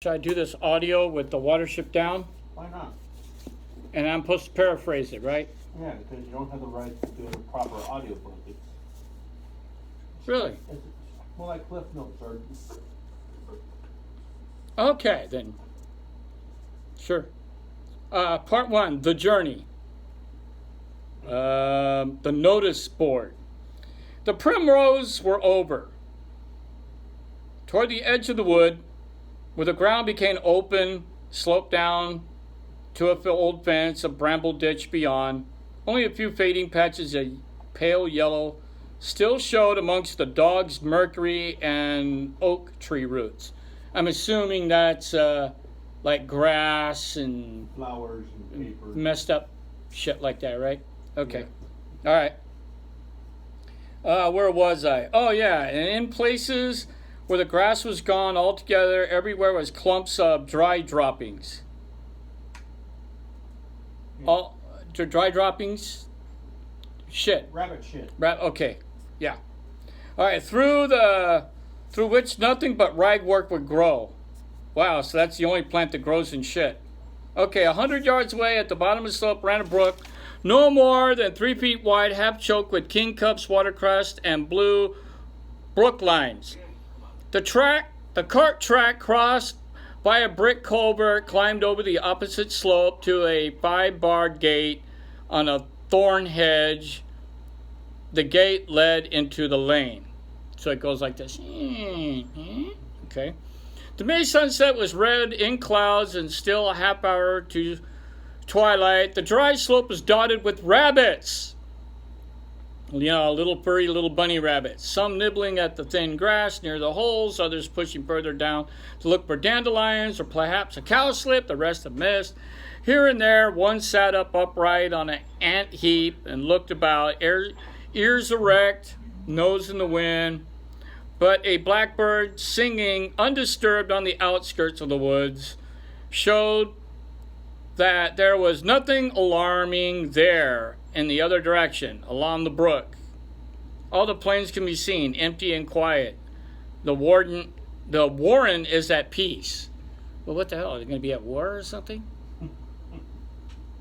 Should I do this audio with the Watership down? Why not? And I'm supposed to paraphrase it, right? Yeah, because you don't have the right to do a proper audiobook. Really? It's more like Cliff Notes or. Okay, then. Sure. Part 1, The Journey. The notice board. The primroses were over. Toward the edge of the wood, where the ground became open, sloped down to an old fence, a bramble ditch beyond. Only a few fading patches of pale yellow still showed amongst the dog's mercury and oak tree roots. I'm assuming that's like grass and Flowers and paper. messed up shit like that, right? Okay. Yeah. All right. Where was I? Oh, yeah. And in places where the grass was gone altogether, everywhere was clumps of dry droppings. Yeah. All dry droppings? Shit. Rabbit shit. Okay. Yeah. All right. Through which nothing but ragwort would grow. Wow, so that's the only plant that grows in shit. Okay, 100 yards away at the bottom of the slope ran a brook, no more than 3 feet wide, half choked with kingcups, watercress, and blue brook lines. The cart track crossed by a brick culvert, climbed over the opposite slope to a 5-barred gate on a thorn hedge. The gate led into the lane. So it goes like this. Okay. The May sunset was red in clouds and still a half hour to twilight. The dry slope was dotted with rabbits. Little furry little bunny rabbits. Some nibbling at the thin grass near the holes, others pushing further down to look for dandelions or perhaps a cowslip. The rest have missed. Here and there, one sat up upright on an ant heap and looked about, ears erect, nose in the wind. But a blackbird singing undisturbed on the outskirts of the woods showed that there was nothing alarming there in the other direction, along the brook. All the plains can be seen, empty and quiet. The warren is at peace. Well, what the hell? Are they going to be at war or something?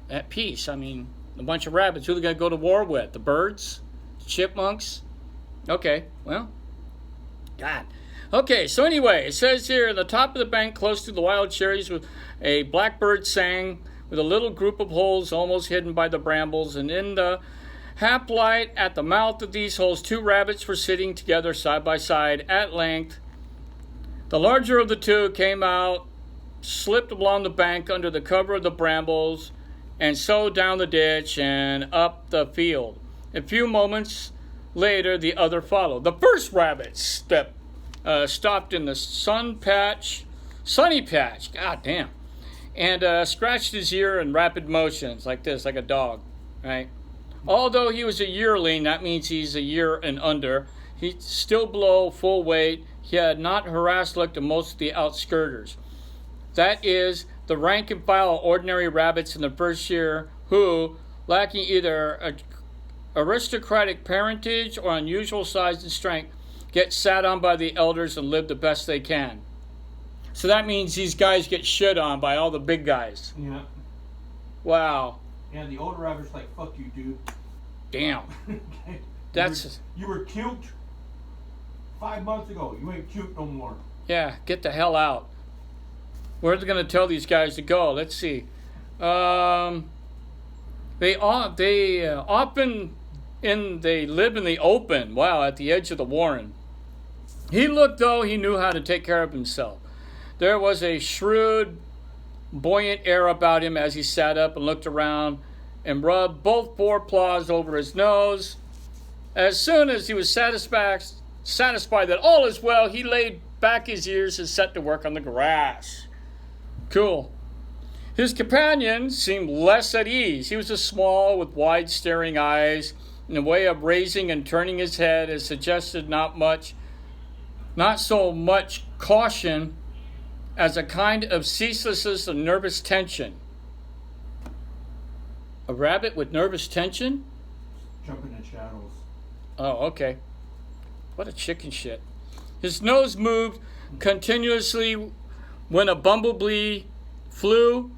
At peace. I mean, a bunch of rabbits. Who are they going to go to war with? The birds? The chipmunks? Okay, well. God. Okay, so anyway, it says here, at the top of the bank close to the wild cherries, with a blackbird sang with a little group of holes almost hidden by the brambles, and in the half light at the mouth of these holes 2 rabbits were sitting together side by side. At length, the larger of the 2 came out, slipped along the bank under the cover of the brambles, and so down the ditch and up the field. A few moments later, the other followed. The first rabbit stopped in the sunny patch, god damn, and scratched his ear in rapid motions, like this, like a dog, right? Although he was a yearling, that means he's a year and under, he's still below full weight. He had not harassed looked at most of the outskirters. That is, the rank and file of ordinary rabbits in the first year who, lacking either aristocratic parentage or unusual size and strength, get sat on by the elders and live the best they can. So that means these guys get shit on by all the big guys. Yeah. Wow. Yeah, the older rabbit's like, fuck you, dude. Damn. Okay. That's... You were cute 5 months ago. You ain't cute no more. Yeah, get the hell out. Where are they going to tell these guys to go? Let's see. They often they live in the open. Wow, at the edge of the warren. He looked though he knew how to take care of himself. There was a shrewd, buoyant air about him as he sat up and looked around and rubbed both forepaws over his nose. As soon as he was satisfied that all is well, he laid back his ears and set to work on the grass. Cool. His companion seemed less at ease. He was a small, with wide staring eyes, and a way of raising and turning his head as suggested not so much caution as a kind of ceaselessness and nervous tension. A rabbit with nervous tension? Jumping in shadows. Oh, okay. What a chicken shit. His nose moved continuously when a bumblebee flew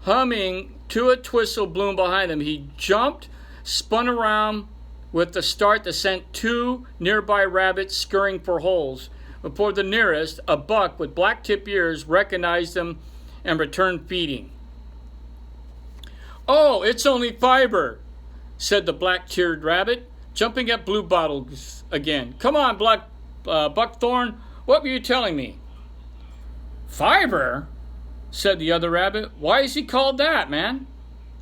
humming to a twistle bloom behind him. He jumped, spun around with the start that sent 2 nearby rabbits scurrying for holes. Before the nearest, a buck with black tip ears recognized him and returned feeding. "Oh, it's only Fiver," said the black-tiered rabbit, jumping at Blue Bottles again. "Come on, Buckthorn, what were you telling me?" "Fiver?" said the other rabbit. "Why is he called that, man?"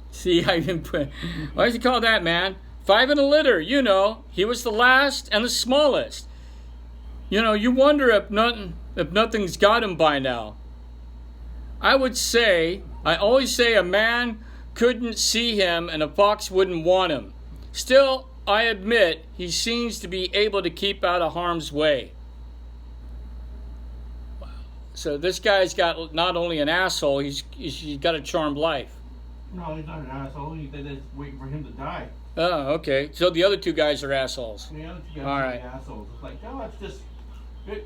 See, I didn't put. "Why is he called that, man? 5 in a litter, you know. He was the last and the smallest. You know, you wonder if nothing's got him by now. I always say a man couldn't see him and a fox wouldn't want him. Still, I admit he seems to be able to keep out of harm's way." Wow. So this guy's got not only an asshole, he's got a charmed life. No, he's not an asshole. They're just waiting for him to die. Oh, okay. So the other 2 guys are assholes. The other 2 guys All are right. assholes. It's like, oh, it's just,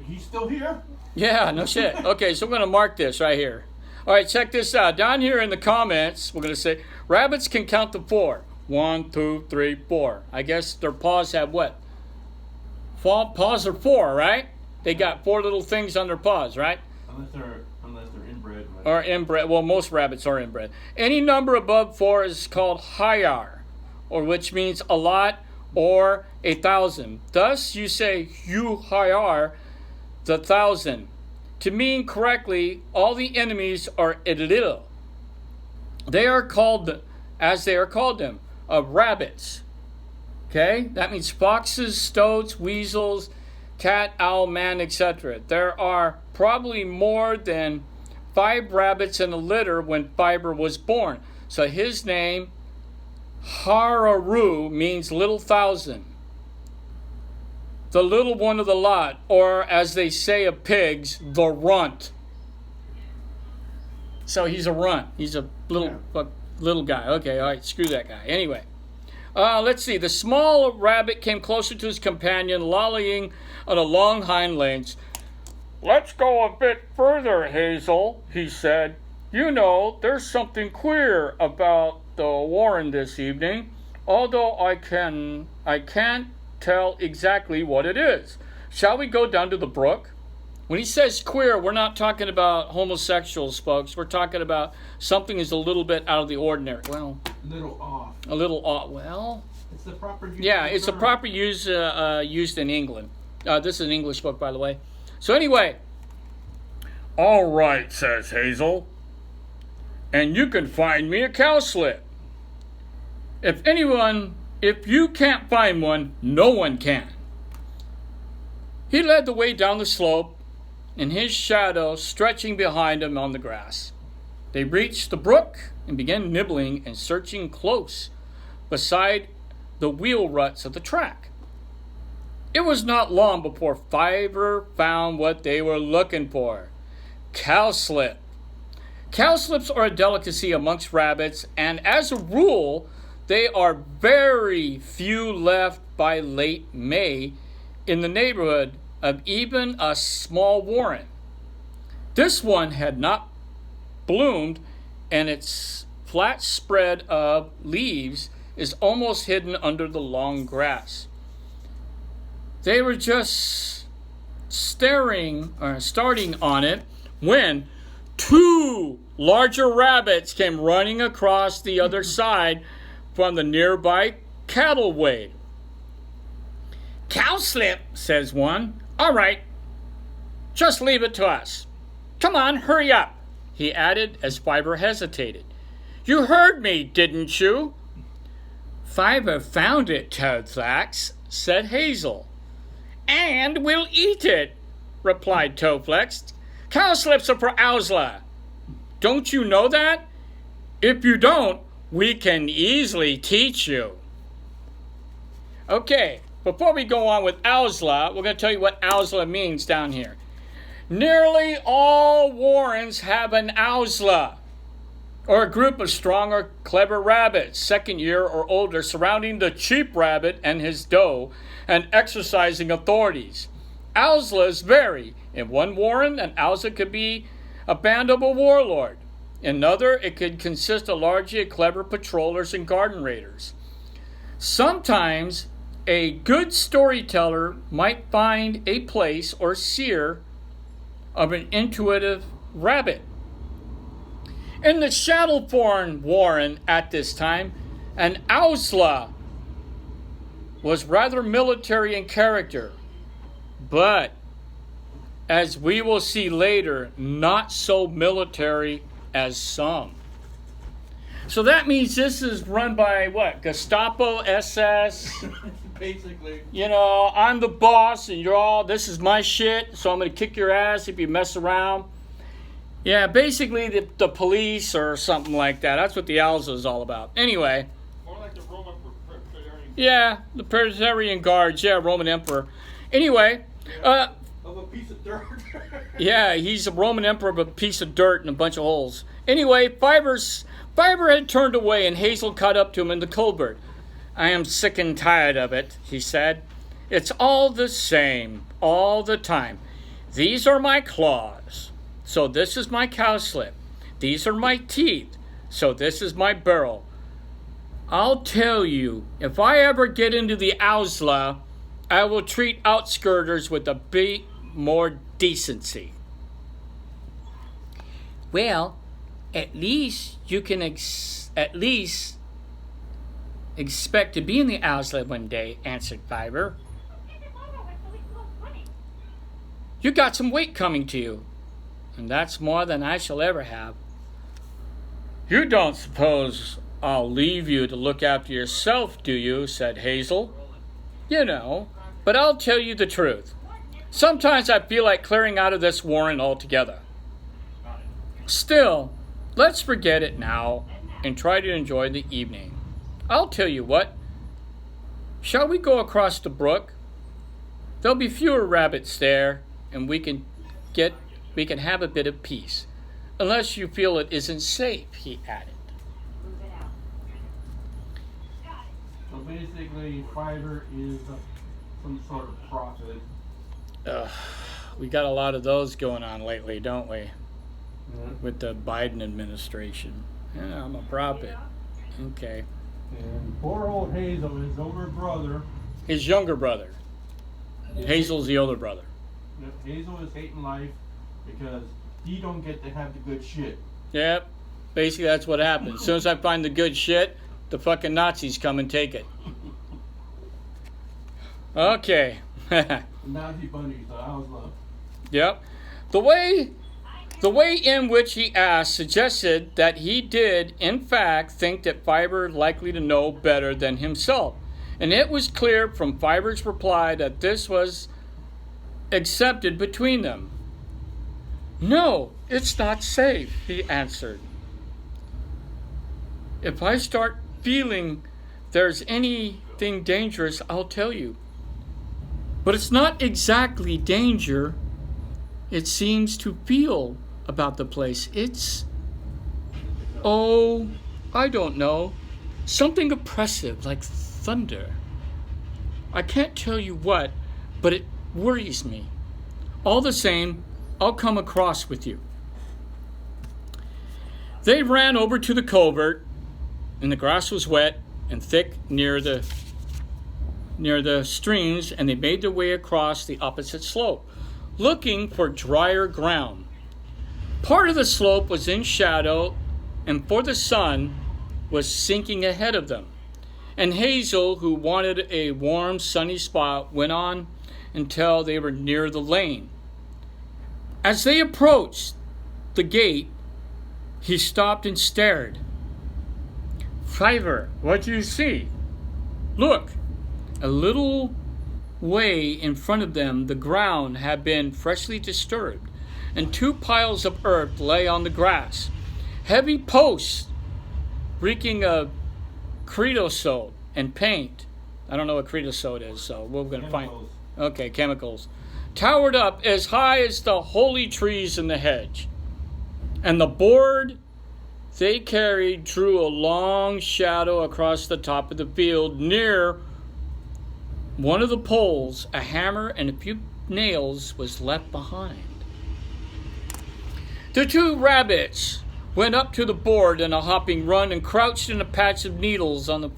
he's still here? Yeah, no shit. Okay, so we're going to mark this right here. All right, check this out. Down here in the comments, we're going to say, rabbits can count to 4. 1, 2, 3, 4. I guess their paws have what? Paws are 4, right? They got 4 little things on their paws, right? Unless they're inbred. Right? Or inbred. Well, most rabbits are inbred. Any number above 4 is called hayar, or which means a lot or 1,000. Thus, you say you hayar the 1,000. To mean correctly, all the enemies are little. They are called, as they are called them, rabbits. Okay? That means foxes, stoats, weasels, cat, owl, man, etc. There are probably more than 5 rabbits in a litter when Fiver was born. So his name, Hararu, means little thousand. The little one of the lot, or as they say of pigs, the runt. So he's a runt. He's a little guy. Okay, all right, screw that guy. Anyway, let's see. The small rabbit came closer to his companion, lollying on a long hind legs. "Let's go a bit further, Hazel," he said. "You know, there's something queer about the warren this evening, although I can't tell exactly what it is. Shall we go down to the brook?" When he says queer, we're not talking about homosexuals, folks. We're talking about something is a little bit out of the ordinary. Well, a little off. A little off. Well, it's the proper use. Yeah, it's the proper use used in England. This is an English book, by the way. So anyway, "All right," says Hazel, "and you can find me a cowslip. If you can't find one, no one can." He led the way down the slope, and his shadow stretching behind him on the grass. They reached the brook and began nibbling and searching close beside the wheel ruts of the track. It was not long before Fiver found what they were looking for: cowslip. Cowslips are a delicacy amongst rabbits, and as a rule, they are very few left by late May in the neighborhood of even a small warren. This one had not bloomed, and its flat spread of leaves is almost hidden under the long grass. They were just starting on it when 2 larger rabbits came running across the other side from the nearby cattle wade. "Cowslip," says one. "All right, just leave it to us. Come on, hurry up," he added as Fiver hesitated. "You heard me, didn't you?" "Fiver found it, Toadflax," said Hazel. "And we'll eat it," replied Toadflax. "Cowslips are for Owsla. Don't you know that? If you don't, we can easily teach you." Okay, before we go on with Owsla, we're going to tell you what Owsla means down here. Nearly all warrens have an Owsla, or a group of strong or clever rabbits, 2nd year or older, surrounding the cheap rabbit and his doe and exercising authorities. Owslas vary. In one warren, an Owsla could be a band of a warlord. Another, it could consist of largely clever patrollers and garden raiders. Sometimes a good storyteller might find a place or seer of an intuitive rabbit. In the Shadowthorn Warren at this time, an Owsla was rather military in character, but as we will see later, not so military as some. So that means this is run by what? Gestapo, SS? Basically. You know, I'm the boss and you're all, this is my shit, so I'm going to kick your ass if you mess around. Yeah, basically the police or something like that. That's what the Owsla is all about. Anyway. More like the Roman Praetorian. Yeah, the Praetorian Guards. Yeah, Roman Emperor. Anyway. Of a piece of dirt. Yeah, he's a Roman Emperor of a piece of dirt and a bunch of holes. Anyway, Fiver had turned away and Hazel caught up to him in the covert. I am sick and tired of it, he said. It's all the same, all the time. These are my claws, so this is my cowslip. These are my teeth, so this is my barrel. I'll tell you, if I ever get into the Owsla, I will treat outskirters with a bit more decency. Well, at least you can at least expect to be in the Owsla one day, answered Fiver. You got some weight coming to you, and that's more than I shall ever have. You don't suppose I'll leave you to look after yourself, do you? Said Hazel. You know, but I'll tell you the truth. Sometimes I feel like clearing out of this warren altogether. Still, let's forget it now and try to enjoy the evening. I'll tell you what. Shall we go across the brook? There'll be fewer rabbits there, and we can have a bit of peace. Unless you feel it isn't safe, he added. So basically, Fiver is some sort of prophet. We got a lot of those going on lately, don't we? Yeah. With the Biden administration. Yeah, I'm a prophet. Okay. And poor old Hazel, his older brother. His younger brother. Hazel's the older brother. Hazel is hating life because he don't get to have the good shit. Yep. Basically, that's what happens. As soon as I find the good shit, the fucking Nazis come and take it. Okay. Nazi bunnies, the Owsla. Yep. The way in which he asked suggested that he did, in fact, think that Fiver likely to know better than himself. And it was clear from Fiver's reply that this was accepted between them. No, it's not safe, he answered. If I start feeling there's anything dangerous, I'll tell you. But it's not exactly danger. It seems to feel about the place. It's, I don't know, something oppressive like thunder. I can't tell you what, but it worries me. All the same, I'll come across with you. They ran over to the covert, and the grass was wet and thick near the streams, and they made their way across the opposite slope, looking for drier ground. Part of the slope was in shadow, and for the sun was sinking ahead of them. And Hazel, who wanted a warm, sunny spot, went on until they were near the lane. As they approached the gate, he stopped and stared. Fiver, what do you see? Look, a little way in front of them, the ground had been freshly disturbed, and 2 piles of earth lay on the grass. Heavy posts, reeking of creosote and paint. I don't know what creosote is, so we're going to find. Okay, chemicals. Towered up as high as the holy trees in the hedge. And the board they carried drew a long shadow across the top of the field. Near one of the poles, a hammer and a few nails was left behind. The two rabbits went up to the board in a hopping run and crouched in a patch of needles on the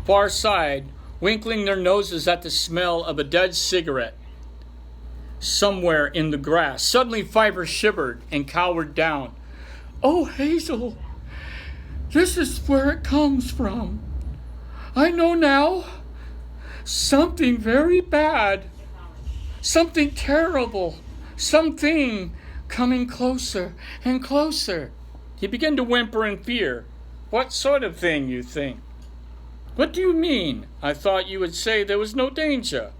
far side, winkling their noses at the smell of a dead cigarette somewhere in the grass. Suddenly Fiver shivered and cowered down. "Oh, Hazel, this is where it comes from. I know now. Something very bad. Something terrible. Something coming closer and closer." He began to whimper in fear. "What sort of thing, you think?" "What do you mean? I thought you would say there was no danger."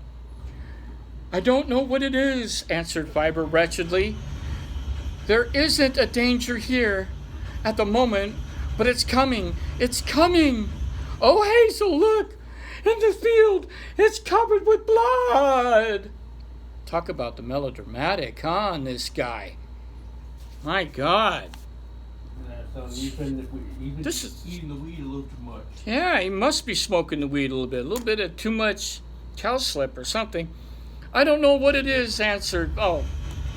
"I don't know what it is," answered Fiver wretchedly. "There isn't a danger here at the moment, but it's coming. It's coming. Oh, Hazel, look! In the field, it's covered with blood." Talk about the melodramatic, huh, in this guy. My God. So you've been This is- eating the weed a little too much. Yeah, he must be smoking the weed a little bit of too much cowslip or something. "I don't know what it is," answered. Oh,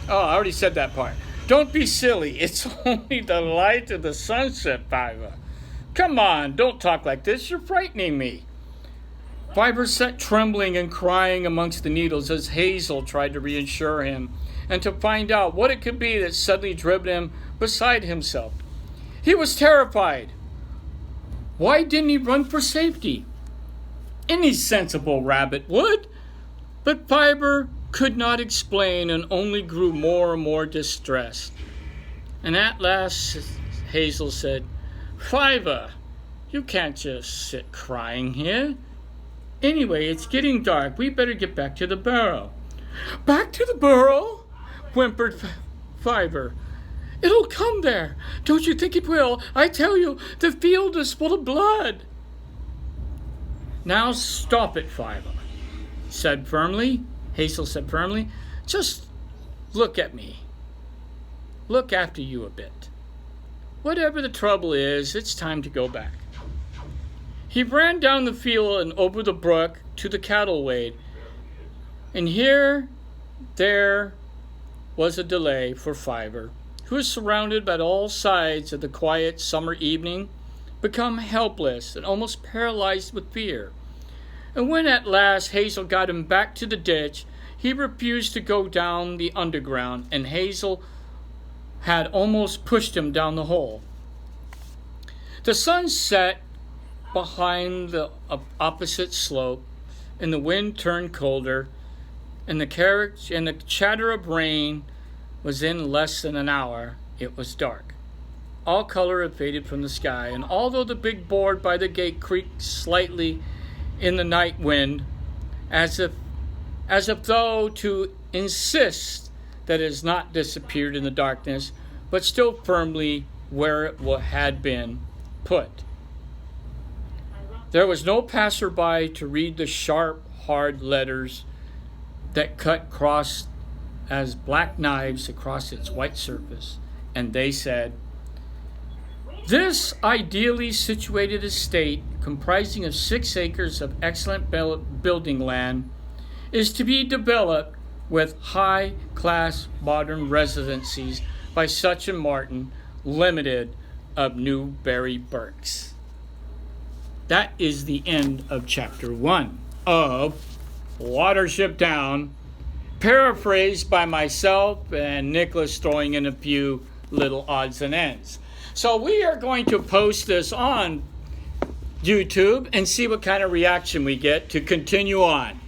I already said that part. "Don't be silly. It's only the light of the sunset, Fiver. Come on, don't talk like this. You're frightening me." Fiver sat trembling and crying amongst the needles as Hazel tried to reassure him and to find out what it could be that suddenly driven him beside himself. He was terrified. Why didn't he run for safety? Any sensible rabbit would. But Fiver could not explain and only grew more and more distressed. And at last Hazel said, "Fiver, you can't just sit crying here. Anyway, it's getting dark. We better get back to the burrow." "Back to the burrow?" whimpered Fiver. "It'll come there. Don't you think it will? I tell you, the field is full of blood." "Now stop it, Fiver," Hazel said firmly. "Just look at me. Look after you a bit. Whatever the trouble is, it's time to go back." He ran down the field and over the brook to the cattle wade. And there was a delay for Fiver, who was surrounded by all sides of the quiet summer evening, become helpless and almost paralyzed with fear. And when at last Hazel got him back to the ditch, he refused to go down the underground, and Hazel had almost pushed him down the hole. The sun set behind the opposite slope, and the wind turned colder, and the chatter of rain was in less than an hour. It was dark. All color had faded from the sky, and although the big board by the gate creaked slightly in the night wind, as if though to insist that it has not disappeared in the darkness, but still firmly where it had been put. There was no passerby to read the sharp, hard letters that cut across as black knives across its white surface, and they said, "This ideally situated estate, comprising of 6 acres of excellent building land, is to be developed with high-class modern residencies by Such and Martin, Limited of Newbury Berks." That is the end of chapter 1 of Watership Down, paraphrased by myself and Nicholas throwing in a few little odds and ends. So we are going to post this on YouTube and see what kind of reaction we get to continue on.